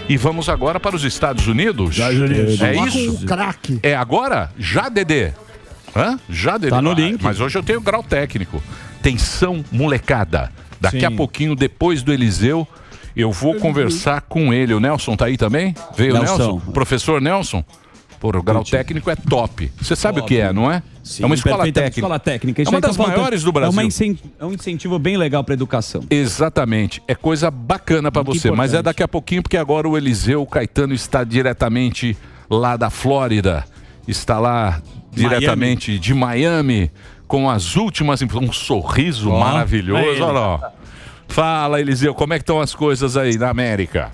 E vamos agora para os Estados Unidos. É isso? Craque. É agora? Já, Dedê? Hã? Já, Dedê? Tá no link. Mas hoje eu tenho grau técnico. Tensão molecada. Daqui a pouquinho, depois do Eliseu, eu vou conversar com ele. O Nelson tá aí também? Veio o Nelson? Professor Nelson? Pô, o grau técnico é top. Você sabe o que é, não é? Sim, é uma escola perfeita técnica. escola técnica. Isso É uma aí tá das faltando. maiores do Brasil. É um incentivo bem legal para a educação. Exatamente. É coisa bacana para você. Mas é daqui a pouquinho, porque agora o Eliseu Caetano está diretamente lá da Flórida. Está lá diretamente de Miami, com as últimas... Um sorriso maravilhoso. Olha lá. Fala, Eliseu, como é que estão as coisas aí na América?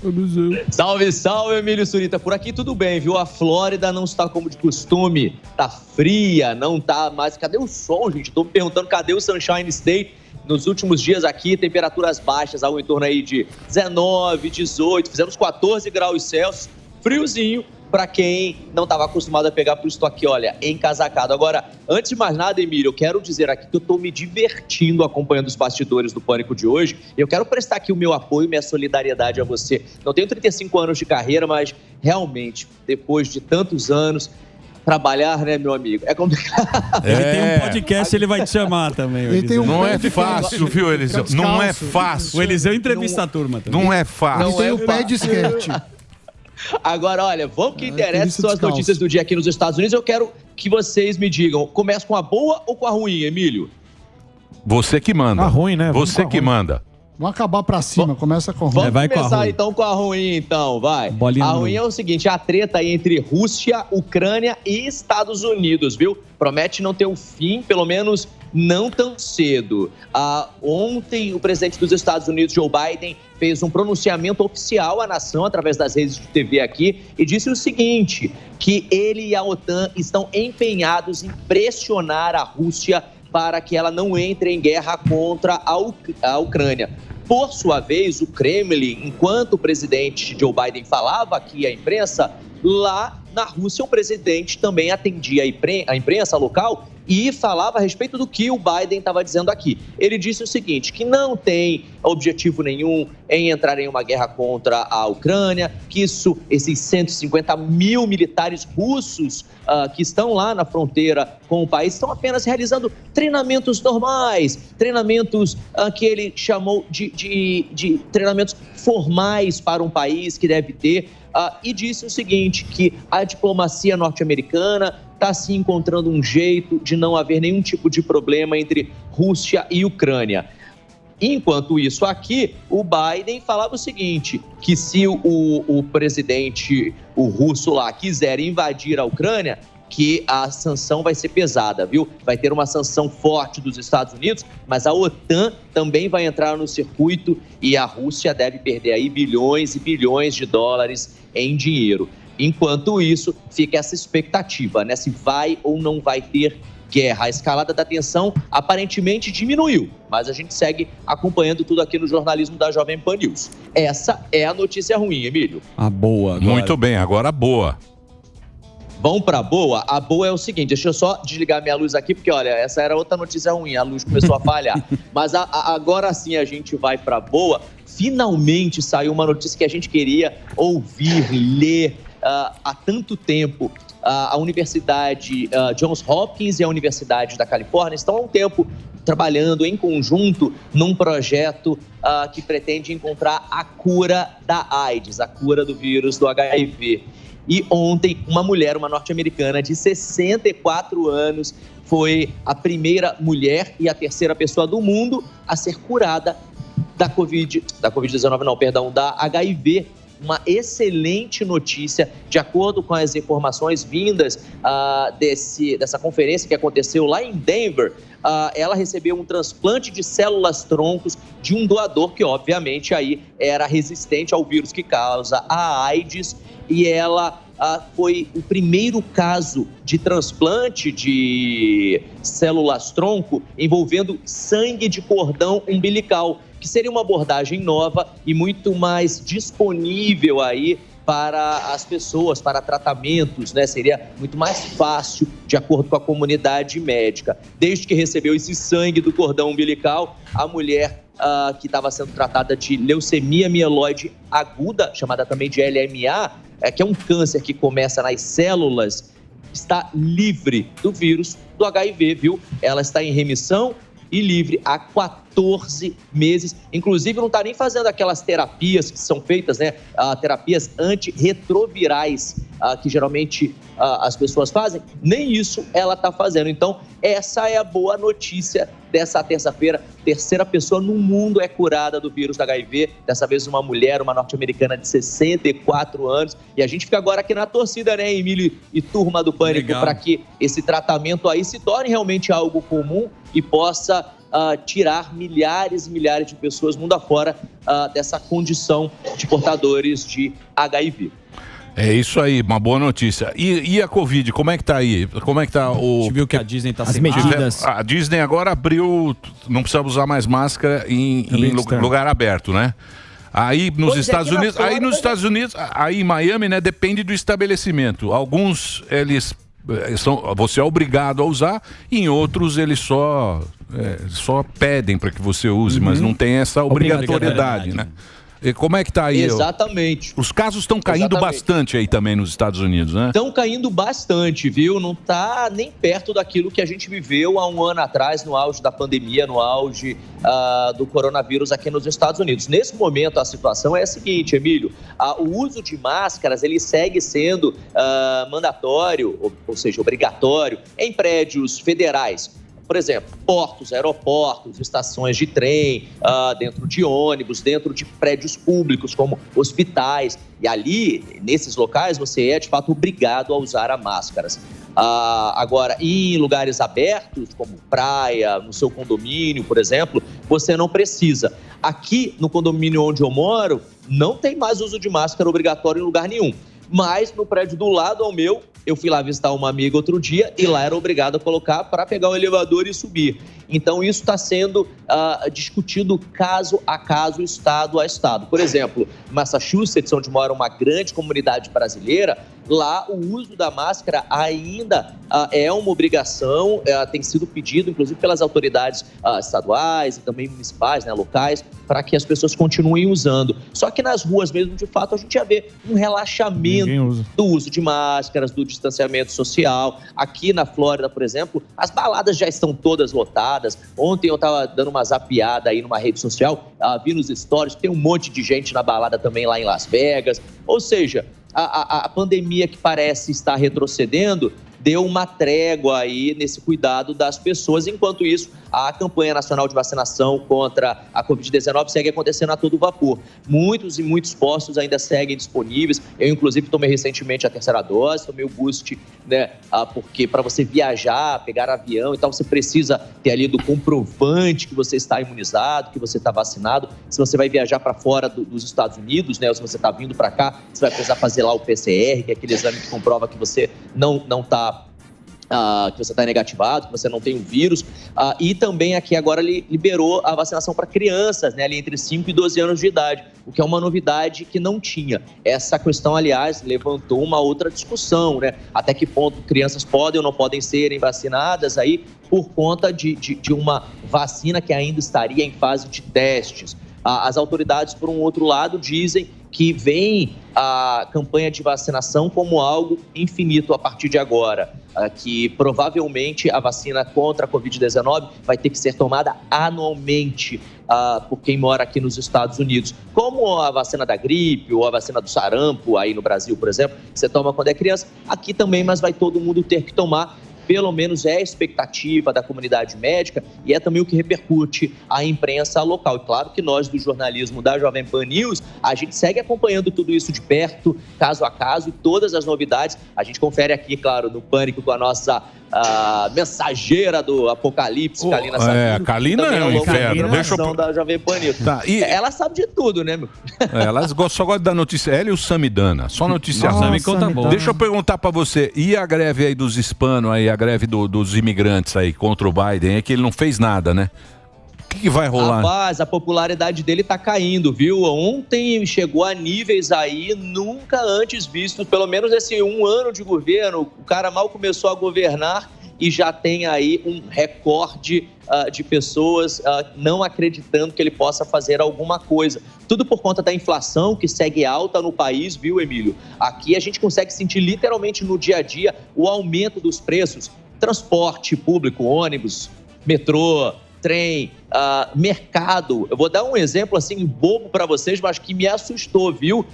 Salve, salve, Emílio Surita. Por aqui tudo bem, viu? A Flórida não está como de costume. Tá fria, não tá mais. Cadê o sol, gente? Tô me perguntando, cadê o Sunshine State? Nos últimos dias aqui, temperaturas baixas, algo em torno aí de 19, 18, fizemos 14 graus Celsius, friozinho para quem não estava acostumado a pegar por isso aqui, olha, encasacado. Agora, antes de mais nada, Emílio, eu quero dizer aqui que eu estou me divertindo acompanhando os bastidores do Pânico de hoje. Eu quero prestar aqui o meu apoio, minha solidariedade a você. Não tenho 35 anos de carreira, mas realmente, depois de tantos anos, trabalhar, né, meu amigo? É complicado. Ele tem um podcast, ele vai te chamar também. Não é fácil, viu, Eliseu? Não é fácil. O Eliseu entrevista a turma também. Não é fácil. Ele tem o pé de skate. Agora, olha, vamos que interessa são as notícias do dia aqui nos Estados Unidos. Eu quero que vocês me digam, começa com a boa ou com a ruim, Emílio? Você que manda. A ruim, né? Vamos Você com a que ruim. manda. Vamos acabar pra cima, começa com a ruim. Vamos começar então com a ruim, então, vai. Bolinha A no ruim é o seguinte, a treta aí entre Rússia, Ucrânia e Estados Unidos, viu? Promete não ter o fim, pelo menos não tão cedo. Ontem, o presidente dos Estados Unidos, Joe Biden, fez um pronunciamento oficial à nação, através das redes de TV aqui, e disse o seguinte, que ele e a OTAN estão empenhados em pressionar a Rússia para que ela não entre em guerra contra a Ucrânia. Por sua vez, o Kremlin, enquanto o presidente Joe Biden falava aqui à imprensa, lá na Rússia o presidente também atendia a imprensa local e falava a respeito do que o Biden estava dizendo aqui. Ele disse o seguinte, que não tem objetivo nenhum em entrar em uma guerra contra a Ucrânia, que esses 150 mil militares russos que estão lá na fronteira com o país estão apenas realizando treinamentos normais, treinamentos que ele chamou de treinamentos formais para um país que deve ter, e disse o seguinte, que a diplomacia norte-americana está se encontrando um jeito de não haver nenhum tipo de problema entre Rússia e Ucrânia. Enquanto isso aqui, o Biden falava o seguinte, que se o presidente, o russo lá, quiser invadir a Ucrânia, que a sanção vai ser pesada, viu? Vai ter uma sanção forte dos Estados Unidos, mas a OTAN também vai entrar no circuito e a Rússia deve perder aí bilhões e bilhões de dólares em dinheiro. Enquanto isso, fica essa expectativa, né? Se vai ou não vai ter guerra. A escalada da tensão aparentemente diminuiu, mas a gente segue acompanhando tudo aqui no jornalismo da Jovem Pan News. Essa é a notícia ruim, Emílio. A boa agora. Muito bem, agora a boa. Vamos para a boa? A boa é o seguinte, deixa eu só desligar minha luz aqui, porque olha, essa era outra notícia ruim, a luz começou a falhar. Mas agora sim a gente vai para a boa. Finalmente saiu uma notícia que a gente queria ouvir, ler há tanto tempo. A Universidade Johns Hopkins e a Universidade da Califórnia estão há um tempo trabalhando em conjunto num projeto que pretende encontrar a cura da AIDS, a cura do vírus do HIV. E ontem, uma mulher, uma norte-americana de 64 anos, foi a primeira mulher e a terceira pessoa do mundo a ser curada da Covid-19, não, perdão, da HIV. Uma excelente notícia, de acordo com as informações vindas dessa conferência que aconteceu lá em Denver. Ela recebeu um transplante de células-troncos de um doador que, obviamente, aí era resistente ao vírus que causa a AIDS, e ela foi o primeiro caso de transplante de células-tronco envolvendo sangue de cordão umbilical, que seria uma abordagem nova e muito mais disponível aí para as pessoas, para tratamentos, né? Seria muito mais fácil, de acordo com a comunidade médica. Desde que recebeu esse sangue do cordão umbilical, a mulher que estava sendo tratada de leucemia mieloide aguda, chamada também de LMA, que é um câncer que começa nas células, está livre do vírus do HIV, viu? Ela está em remissão e livre há 14 meses. Inclusive, não está nem fazendo aquelas terapias que são feitas, né? Terapias antirretrovirais, que geralmente as pessoas fazem. Nem isso ela está fazendo. Então, essa é a boa notícia dessa terça-feira. Terceira pessoa no mundo é curada do vírus da HIV. Dessa vez uma mulher, uma norte-americana de 64 anos. E a gente fica agora aqui na torcida, né, Emílio e turma do Pânico, para que esse tratamento aí se torne realmente algo comum e possa tirar milhares e milhares de pessoas mundo afora dessa condição de portadores de HIV. É isso aí, uma boa notícia. E a Covid, como é que tá aí? Como é que tá o... A gente viu que a Disney tá As sem medidas. A Disney agora abriu, não precisa usar mais máscara em lugar aberto, né? Aí nos Estados Unidos, aí em Miami, né, depende do estabelecimento. Alguns eles você é obrigado a usar, e em outros eles só pedem para que você use, mas não tem essa obrigatoriedade, né? E como é que tá aí? Exatamente. Os casos estão caindo bastante aí também nos Estados Unidos, né? Estão caindo bastante, viu? Não tá nem perto daquilo que a gente viveu há um ano atrás, no auge da pandemia, no auge do coronavírus aqui nos Estados Unidos. Nesse momento, a situação é a seguinte, Emílio, o uso de máscaras, ele segue sendo mandatório, ou seja, obrigatório, em prédios federais. Por exemplo, portos, aeroportos, estações de trem, dentro de ônibus, dentro de prédios públicos, como hospitais. E ali, nesses locais, você é, de fato, obrigado a usar a máscaras. Agora, em lugares abertos, como praia, no seu condomínio, por exemplo, você não precisa. Aqui, no condomínio onde eu moro, não tem mais uso de máscara obrigatório em lugar nenhum. Mas no prédio do lado ao meu, eu fui lá visitar uma amiga outro dia e lá era obrigado a colocar para pegar o elevador e subir. Então, isso está sendo discutido caso a caso, estado a estado. Por exemplo, Massachusetts, onde mora uma grande comunidade brasileira, lá o uso da máscara ainda é uma obrigação, tem sido pedido, inclusive, pelas autoridades estaduais e também municipais, né, locais, para que as pessoas continuem usando. Só que nas ruas mesmo, de fato, a gente já vê um relaxamento do uso de máscaras, do distanciamento social. Aqui na Flórida, por exemplo, as baladas já estão todas lotadas. Ontem eu estava dando uma zapiada aí numa rede social, vi nos stories, tem um monte de gente na balada também lá em Las Vegas. Ou seja, a pandemia que parece estar retrocedendo deu uma trégua aí nesse cuidado das pessoas. Enquanto isso, a campanha nacional de vacinação contra a Covid-19 segue acontecendo a todo vapor. Muitos e muitos postos ainda seguem disponíveis. Eu, inclusive, tomei recentemente a terceira dose, tomei o boost, né? Porque para você viajar, pegar avião e tal, você precisa ter ali do comprovante que você está imunizado, que você está vacinado. Se você vai viajar para fora dos Estados Unidos, né? Ou se você está vindo para cá, você vai precisar fazer lá o PCR, que é aquele exame que comprova que você não está que você está negativado, que você não tem o vírus, e também aqui agora ele liberou a vacinação para crianças, né, ali entre 5 e 12 anos de idade, o que é uma novidade que não tinha. Essa questão, aliás, levantou uma outra discussão, né, até que ponto crianças podem ou não podem serem vacinadas aí por conta de uma vacina que ainda estaria em fase de testes. As autoridades, por um outro lado, dizem que vem a campanha de vacinação como algo infinito a partir de agora, que provavelmente a vacina contra a Covid-19 vai ter que ser tomada anualmente por quem mora aqui nos Estados Unidos, como a vacina da gripe ou a vacina do sarampo aí no Brasil, por exemplo, que você toma quando é criança, aqui também, mas vai todo mundo ter que tomar. Pelo menos é a expectativa da comunidade médica e é também o que repercute a imprensa local. E claro que nós, do jornalismo da Jovem Pan News, a gente segue acompanhando tudo isso de perto, caso a caso, e todas as novidades a gente confere aqui, claro, no Pânico com a nossa mensageira do Apocalipse, Kalina Sabino. A Kalina é um inferno. Deixa eu... da Jovem Pan News. Tá, ela sabe de tudo, né, meu? Ela só gosta da notícia. Ela e o Samidana. Só notícia ruim. Me conta bom. Deixa eu perguntar pra você. E a greve aí dos hispanos aí, a greve dos imigrantes aí contra o Biden? É que ele não fez nada, né? O que vai rolar? Rapaz, a popularidade dele tá caindo, viu? Ontem chegou a níveis aí nunca antes vistos, pelo menos esse um ano de governo. O cara mal começou a governar e já tem aí um recorde de pessoas não acreditando que ele possa fazer alguma coisa. Tudo por conta da inflação que segue alta no país, viu, Emílio? Aqui a gente consegue sentir literalmente no dia a dia o aumento dos preços. Transporte público, ônibus, metrô, trem, mercado. Eu vou dar um exemplo assim bobo para vocês, mas que me assustou, viu?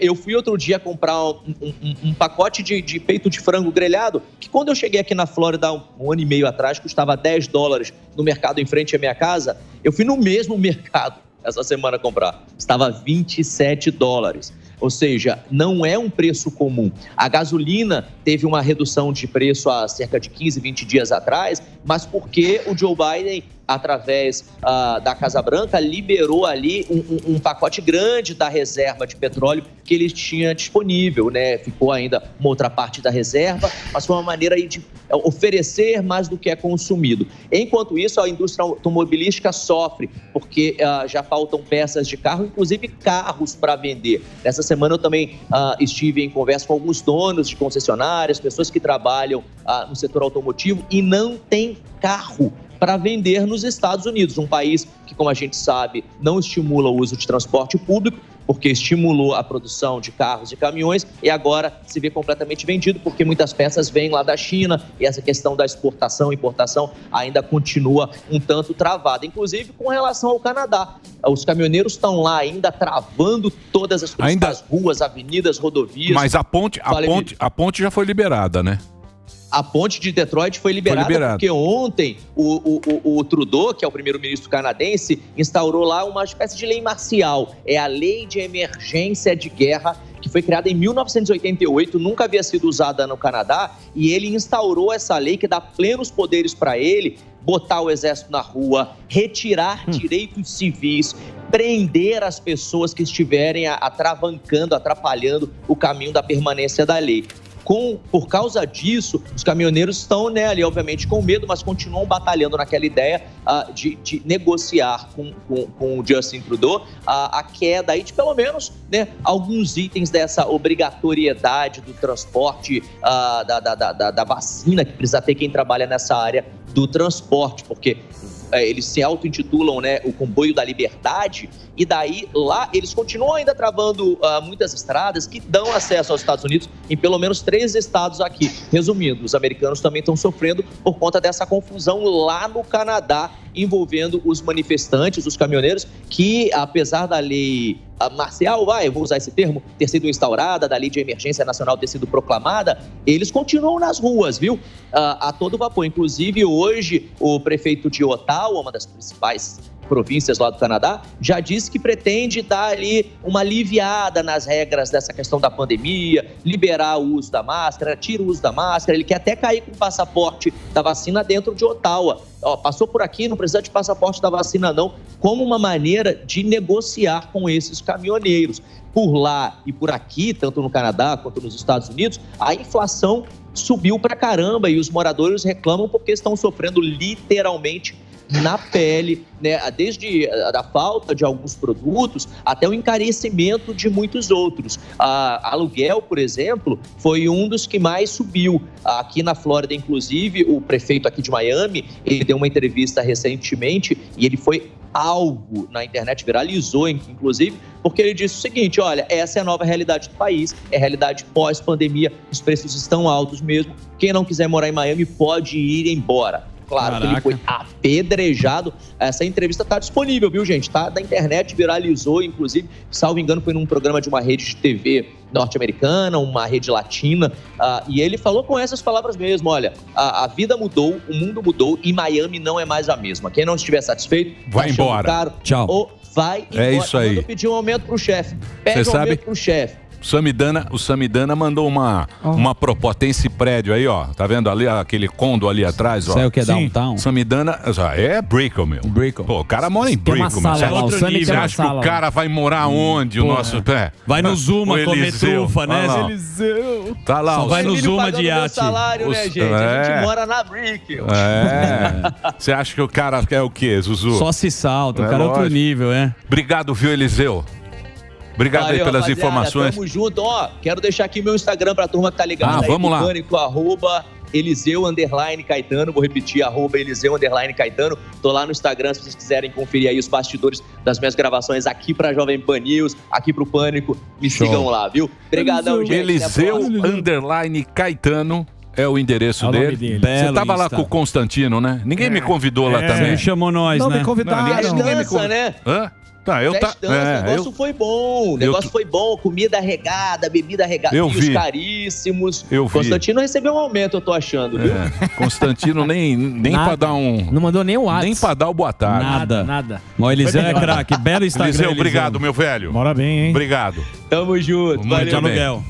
Eu fui outro dia comprar um pacote de peito de frango grelhado, que quando eu cheguei aqui na Flórida um ano e meio atrás, custava $10 no mercado em frente à minha casa. Eu fui no mesmo mercado essa semana comprar. Estava $27. Ou seja, não é um preço comum. A gasolina teve uma redução de preço há cerca de 15, 20 dias atrás, mas porque o Joe Biden, através da Casa Branca, liberou ali um pacote grande da reserva de petróleo que ele tinha disponível, né? Ficou ainda uma outra parte da reserva, mas foi uma maneira aí de oferecer mais do que é consumido. Enquanto isso, a indústria automobilística sofre, porque já faltam peças de carro, inclusive carros para vender. Nessa semana eu também estive em conversa com alguns donos de concessionárias, pessoas que trabalham no setor automotivo e não tem carro para vender nos Estados Unidos, um país que, como a gente sabe, não estimula o uso de transporte público, porque estimulou a produção de carros e caminhões e agora se vê completamente vendido, porque muitas peças vêm lá da China e essa questão da exportação e importação ainda continua um tanto travada, inclusive com relação ao Canadá. Os caminhoneiros estão lá ainda travando todas as ruas, avenidas, rodovias. Mas a ponte já foi liberada, né? A ponte de Detroit foi liberada porque ontem o Trudeau, que é o primeiro-ministro canadense, instaurou lá uma espécie de lei marcial. É a Lei de Emergência de Guerra, que foi criada em 1988, nunca havia sido usada no Canadá, e ele instaurou essa lei que dá plenos poderes para ele botar o exército na rua, retirar direitos civis, prender as pessoas que estiverem atravancando, atrapalhando o caminho da permanência da lei. Por causa disso, os caminhoneiros estão, né, ali, obviamente, com medo, mas continuam batalhando naquela ideia de negociar com o Justin Trudeau a queda aí de, pelo menos, né, alguns itens dessa obrigatoriedade do transporte da vacina, que precisa ter quem trabalha nessa área do transporte, porque eles se auto-intitulam, né, o Comboio da Liberdade, e daí lá eles continuam ainda travando muitas estradas que dão acesso aos Estados Unidos em pelo menos 3 estados aqui. Resumindo, os americanos também estão sofrendo por conta dessa confusão lá no Canadá, envolvendo os manifestantes, os caminhoneiros, que apesar da lei marcial, eu vou usar esse termo, ter sido instaurada, da lei de emergência nacional ter sido proclamada, eles continuam nas ruas, viu? A todo vapor. Inclusive, hoje, o prefeito de Ottawa, uma das principais províncias lá do Canadá, já disse que pretende dar ali uma aliviada nas regras dessa questão da pandemia, liberar o uso da máscara, tira o uso da máscara, ele quer até cair com o passaporte da vacina dentro de Ottawa. Passou por aqui, não precisa de passaporte da vacina não, como uma maneira de negociar com esses caminhoneiros. Por lá e por aqui, tanto no Canadá quanto nos Estados Unidos, a inflação subiu pra caramba e os moradores reclamam porque estão sofrendo literalmente na pele, né? Desde a falta de alguns produtos até o encarecimento de muitos outros. Aluguel, por exemplo, foi um dos que mais subiu. Aqui na Flórida, inclusive, o prefeito aqui de Miami, ele deu uma entrevista recentemente e ele foi alvo na internet, viralizou, inclusive, porque ele disse o seguinte: olha, essa é a nova realidade do país, é a realidade pós-pandemia, os preços estão altos mesmo, quem não quiser morar em Miami pode ir embora. Claro que ele foi apedrejado. Essa entrevista está disponível, viu, gente? Tá da internet, viralizou, inclusive, salvo engano, foi num programa de uma rede de TV norte-americana, uma rede latina, e ele falou com essas palavras mesmo: olha, a vida mudou, o mundo mudou e Miami não é mais a mesma. Quem não estiver satisfeito, vai embora. Caro, tchau. Ou vai embora. É isso aí. Manda pedir um aumento pro chefe. Pede um aumento pro chefe. O Samidana mandou uma proposta. Tem esse prédio aí, ó. Tá vendo ali, aquele condo ali atrás, ó. Sabe o que é Downtown? Samidana é Brickell, meu. Brickell. Pô, o cara mora em Brickell, meu. Você acha que o cara vai morar onde? O nosso pé? Vai no Zuma comer trufa, né? Eliseu. Tá lá. Só vai no Zuma de iate. Salário, né, gente? A gente mora na Brickell. Você acha que o cara quer o quê, Zuzu? Só se salta, o cara é outro nível, é. Obrigado, viu, Eliseu? Obrigado aí pelas rapaziada, informações. Tamo junto. Ó, quero deixar aqui meu Instagram pra turma que tá ligada. Ah, vamos lá. Pânico, @Eliseu_Caetano. Vou repetir, @Eliseu_Caetano. Tô lá no Instagram, se vocês quiserem conferir aí os bastidores das minhas gravações aqui pra Jovem Pan News, aqui pro Pânico. Me sigam lá, viu? Obrigadão, gente. Eliseu_Caetano. É o endereço dele. Você tava lá com o Constantino, né? Ninguém me convidou lá também. Você chamou nós, Não né? me convidaram. Ninguém me convidou. né? Hã? Tá, o negócio foi bom, foi bom, comida regada, bebida regada, vinhos caríssimos. Eu vi. Constantino recebeu um aumento, eu tô achando, viu? Constantino nem pra dar um... Não mandou nem o WhatsApp. Nem pra dar o boa tarde. Nada. O Eliseu é craque, belo Instagram. Eliseu, obrigado, meu velho. Bora bem, hein? Obrigado. Tamo junto, valeu. De aluguel.